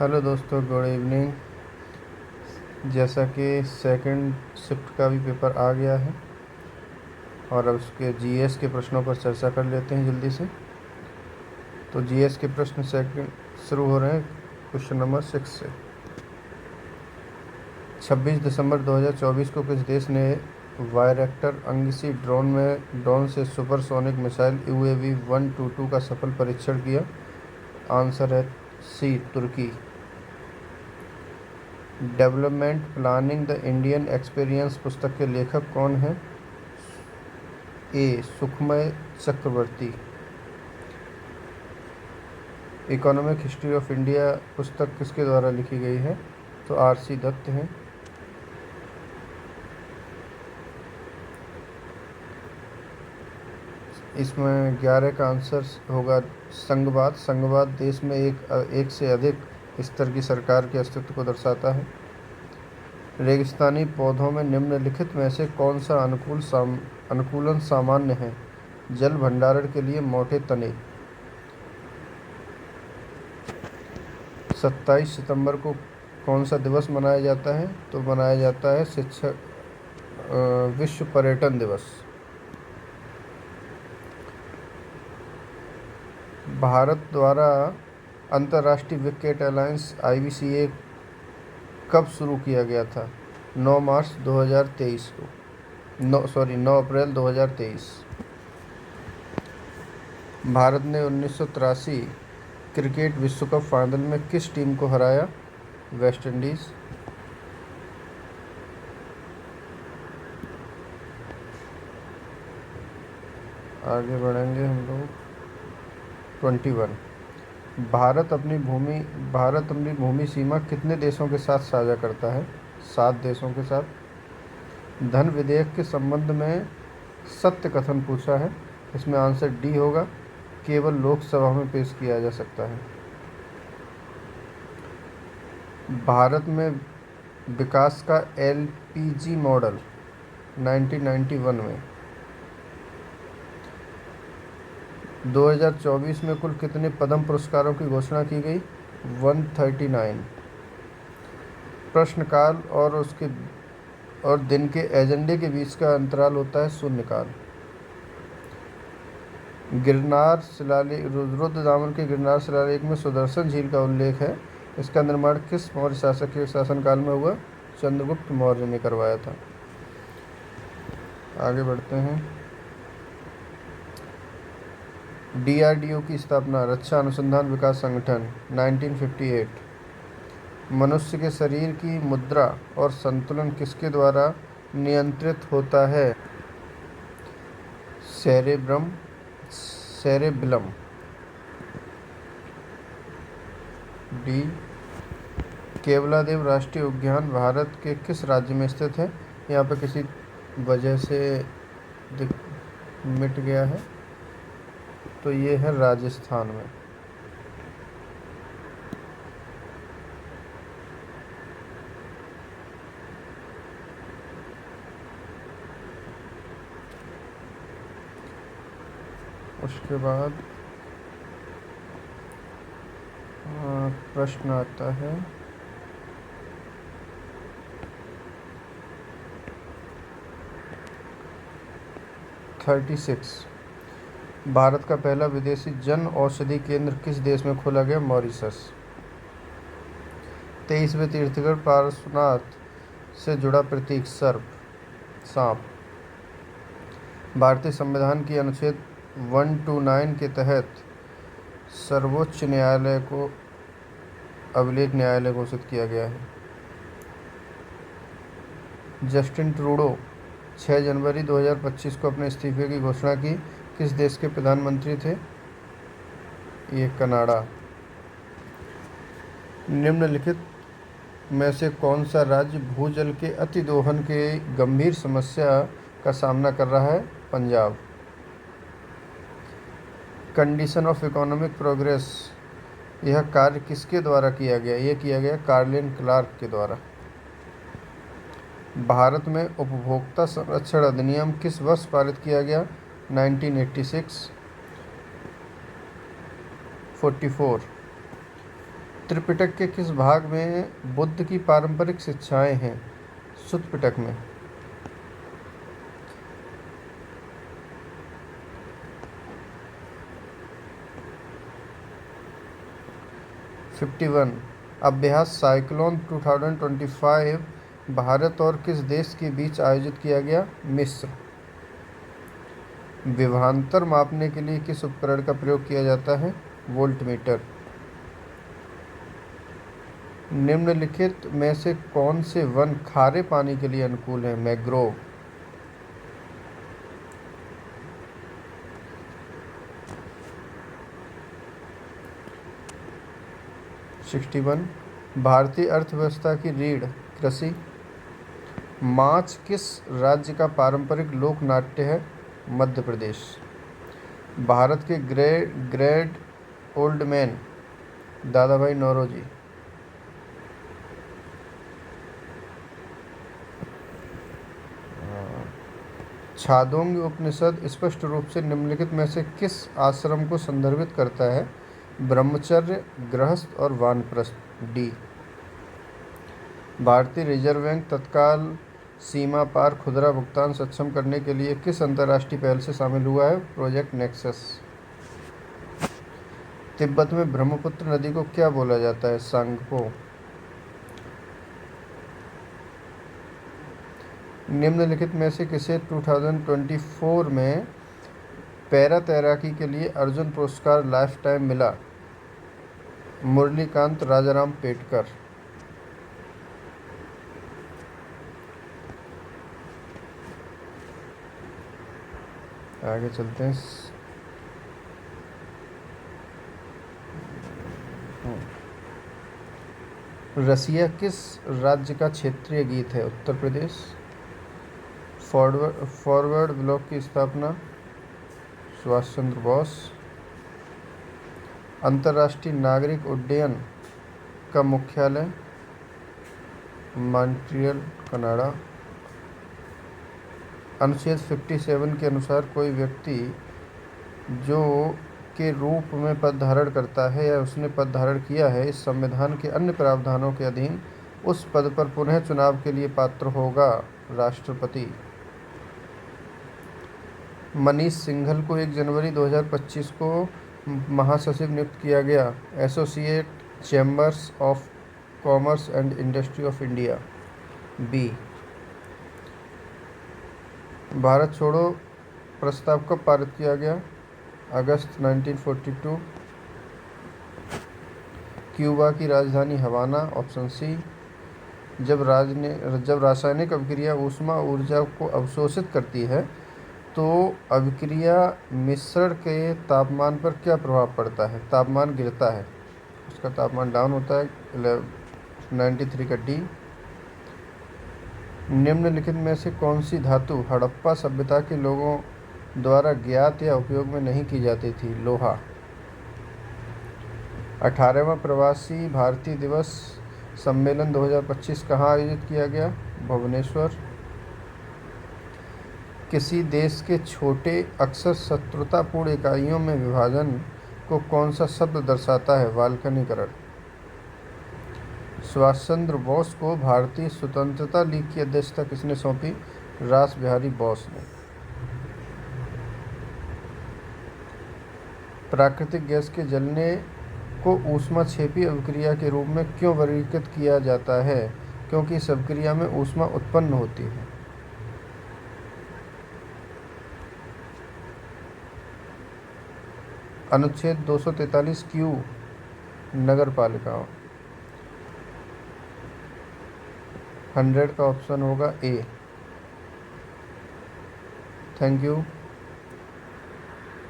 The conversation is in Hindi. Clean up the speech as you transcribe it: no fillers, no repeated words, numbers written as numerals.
हेलो दोस्तों, गुड इवनिंग। जैसा कि सेकंड शिफ्ट का भी पेपर आ गया है और अब उसके जीएस के प्रश्नों पर चर्चा कर लेते हैं जल्दी से। तो जीएस के प्रश्न सेकंड शुरू हो रहे हैं क्वेश्चन नंबर 6 से। 26 दिसंबर 2024 को किस देश ने वायरेक्टर अंगिसी ड्रोन से सुपरसोनिक मिसाइल यूएवी 122 का सफल परीक्षण किया? आंसर है सी, तुर्की। Development planning the Indian experience पुस्तक के लेखक कौन हैं? A, Sukhamoy Chakravarty. Economic history of India पुस्तक किसके द्वारा लिखी गई है? तो आर.सी. दत्त हैं। इसमें 11 का आंसर होगा संघवाद। संघवाद देश में एक से अधिक स्तर की सरकार के अस्तित्व को दर्शाता है। रेगिस्तानी पौधों में निम्नलिखित में से कौन सा अनुकूलन सामान्य है? जल भंडारण के लिए मोटे तने। 27 सितंबर को कौन सा दिवस मनाया जाता है? तो मनाया जाता है विश्व पर्यटन दिवस। भारत द्वारा अंतर्राष्ट्रीय विकेट अलायंस IBCA कब शुरू किया गया था? 9 मार्च 2023 को। 9 अप्रैल 2023। भारत ने 1983 क्रिकेट विश्व कप फाइनल में किस टीम को हराया? West Indies. आगे बढ़ेंगे हम लोग। 21। भारत अपनी भूमि सीमा कितने देशों के साथ साझा करता है? 7 देशों के साथ। धन विधेयक के संबंध में सत्य कथन पूछा है। इसमें आंसर डी होगा, केवल लोकसभा में पेश किया जा सकता है। भारत में विकास का LPG मॉडल 1991 में। 2024 में कुल कितने पद्म पुरस्कारों की घोषणा की गई? 139। प्रश्नकाल और दिन के एजेंडे के बीच का अंतराल होता है शून्यकाल। गिरनार शिलालेख, रुद्रदामन के गिरनार शिलालेख में सुदर्शन झील का उल्लेख है। इसका निर्माण किस मौर्य शासक के शासनकाल में हुआ? चंद्रगुप्त मौर्य ने करवाया था। आगे बढ़ते हैं। DRDO की स्थापना, रक्षा अनुसंधान विकास संगठन, 1958। मनुष्य के शरीर की मुद्रा और संतुलन किसके द्वारा नियंत्रित होता है? सेरेब्रम। डी। केवलादेव राष्ट्रीय उद्यान भारत के किस राज्य में स्थित है? यहाँ पर किसी वजह से मिट गया है, तो ये है राजस्थान में। उसके बाद प्रश्न आता है 36। भारत का पहला विदेशी जन औषधि केंद्र किस देश में खोला गया? मॉरिशस। 23वें तीर्थंकर पार्श्वनाथ से जुड़ा प्रतीक सर्प, सांप। भारतीय संविधान की अनुच्छेद 129 के तहत सर्वोच्च न्यायालय को अभिलेख न्यायालय घोषित किया गया है। जस्टिन ट्रूडो 6 जनवरी 2025 को अपने इस्तीफे की घोषणा की। किस देश के प्रधानमंत्री थे? ये कनाडा। निम्नलिखित में से कौन सा राज्य भूजल के अतिदोहन के गंभीर समस्या का सामना कर रहा है? Punjab. Condition of economic progress, यह कार्य किसके द्वारा किया गया? ये किया गया कार्लिन क्लार्क के द्वारा। भारत में उपभोक्ता संरक्षण अधिनियम किस वर्ष पारित किया गया? 1986। 44। त्रिपिटक के किस भाग में बुद्ध की पारंपरिक शिक्षाएं हैं? सुत्त पिटक में। 51 अभ्यास साइक्लोन 2025 भारत और किस देश के बीच आयोजित किया गया? मिस्र। विभवांतर मापने के लिए किस उपकरण का प्रयोग किया जाता है? वोल्टमीटर। निम्नलिखित में से कौन से वन खारे पानी के लिए अनुकूल हैं? मैंग्रोव। सिक्सटी वन भारतीय अर्थव्यवस्था की रीढ़ कृषि। माछ किस राज्य का पारंपरिक लोक नाट्य है? मध्य प्रदेश। भारत के ग्रेट ओल्ड मैन दादा भाई नौरोजी। छांदोग्य उपनिषद स्पष्ट रूप से निम्नलिखित में से किस आश्रम को संदर्भित करता है? ब्रह्मचर्य, गृहस्थ और वानप्रस्थ। डी। भारतीय रिजर्व बैंक तत्काल सीमा पार खुदरा भुगतान सक्षम करने के लिए किस अंतर्राष्ट्रीय पहल से शामिल हुआ है? Project nexus. तिब्बत में ब्रह्मपुत्र नदी को क्या बोला जाता है? सांगपो। निम्नलिखित में से किसे 2024 में पैरा तैराकी के लिए अर्जुन पुरस्कार लाइफ टाइम मिला? मुरलीकांत राजाराम पेटकर। आगे चलते हैं। रसिया किस राज्य का क्षेत्रीय गीत है? उत्तर प्रदेश। फॉरवर्ड ब्लॉक की स्थापना? सुभाष चंद्र बोस। अंतर्राष्ट्रीय नागरिक उड्डयन का मुख्यालय? Montreal, Canada. अनुच्छेद 57 के अनुसार कोई व्यक्ति जो के रूप में पद धारण करता है या उसने पद धारण किया है इस संविधान के अन्य प्रावधानों के अधीन उस पद पर पुनः चुनाव के लिए पात्र होगा? राष्ट्रपति। मनीष सिंघल को 1 जनवरी 2025 को महासचिव नियुक्त किया गया। Associate Chambers of Commerce and Industry of India. B. Bharat छोड़ो प्रस्ताव कब पारित किया गया? अगस्त 1942। क्यूबा की राजधानी हवाना। Option C. जब रासायनिक अभिक्रिया ऊष्मा ऊर्जा को अवशोषित करती है तो अभिक्रिया मिश्रण के तापमान पर क्या प्रभाव पड़ता है? तापमान गिरता है, उसका तापमान डाउन होता है। 93 का डी। निम्नलिखित में से कौन सी धातु हड़प्पा सभ्यता के लोगों द्वारा ज्ञात या उपयोग में नहीं की जाती थी? लोहा। 18वां प्रवासी भारतीय दिवस सम्मेलन 2025 कहाँ आयोजित किया गया? भुवनेश्वर। किसी देश के छोटे अक्सर शत्रुतापूर्ण इकाइयों में विभाजन को कौन सा शब्द दर्शाता है? बाल्कनीकरण। सुभाष चंद्र बोस को भारतीय स्वतंत्रता लीग की अध्यक्षता किसने सौंपी? रास बिहारी बोस ने। प्राकृतिक गैस के जलने को ऊष्माक्षेपी अभिक्रिया के रूप में क्यों वर्गीकृत किया जाता है? क्योंकि इस अभिक्रिया में ऊष्मा उत्पन्न होती है। अनुच्छेद 243 क्यू नगर पालिकाओं। 100 का ऑप्शन होगा ए। Thank you.